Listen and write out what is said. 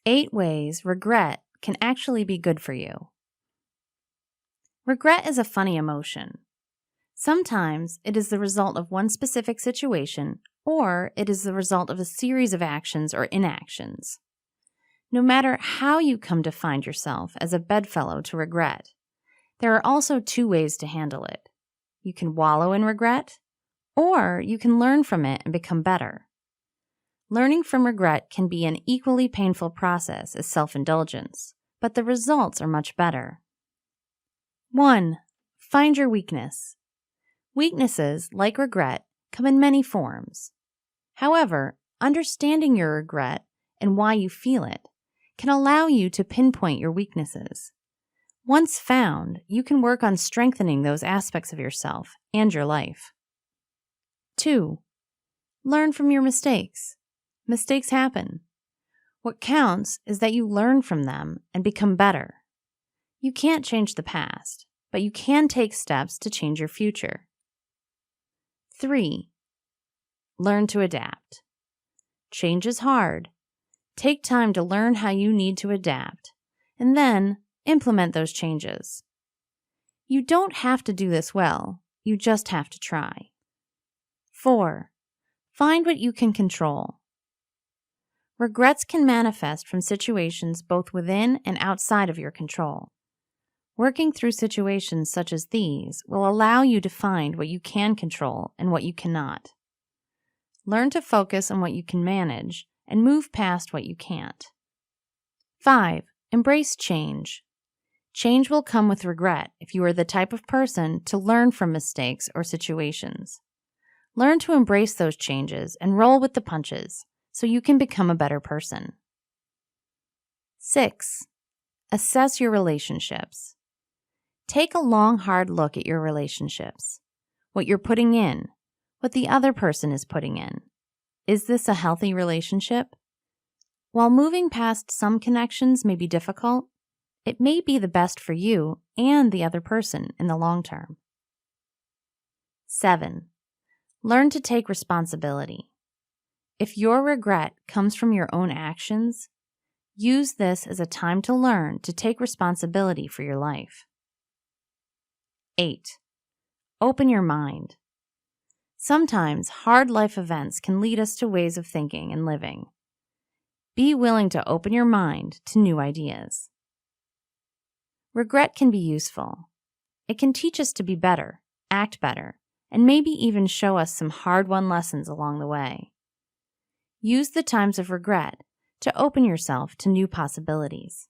8 ways regret can actually be good for you. Regret is a funny emotion. Sometimes it is the result of one specific situation, or it is the result of a series of actions or inactions. No matter how you come to find yourself as a bedfellow to regret, there are also 2 ways to handle it. You can wallow in regret, or you can learn from it and become better. Learning from regret can be an equally painful process as self-indulgence, but the results are much better. 1. Find your weakness. Weaknesses, like regret, come in many forms. However, understanding your regret and why you feel it can allow you to pinpoint your weaknesses. Once found, you can work on strengthening those aspects of yourself and your life. 2. Learn from your mistakes. Mistakes happen. What counts is that you learn from them and become better. You can't change the past, but you can take steps to change your future. 3. Learn to adapt. Change is hard. Take time to learn how you need to adapt, and then implement those changes. You don't have to do this well, you just have to try. 4. Find what you can control. Regrets can manifest from situations both within and outside of your control. Working through situations such as these will allow you to find what you can control and what you cannot. Learn to focus on what you can manage and move past what you can't. 5. Embrace change. Change will come with regret if you are the type of person to learn from mistakes or situations. Learn to embrace those changes and roll with the punches so you can become a better person. 6. Assess your relationships. Take a long, hard look at your relationships. What you're putting in, what the other person is putting in. Is this a healthy relationship? While moving past some connections may be difficult, it may be the best for you and the other person in the long term. 7. Learn to take responsibility. If your regret comes from your own actions, use this as a time to learn to take responsibility for your life. 8. Open your mind. Sometimes hard life events can lead us to ways of thinking and living. Be willing to open your mind to new ideas. Regret can be useful. It can teach us to be better, act better, and maybe even show us some hard-won lessons along the way. Use the times of regret to open yourself to new possibilities.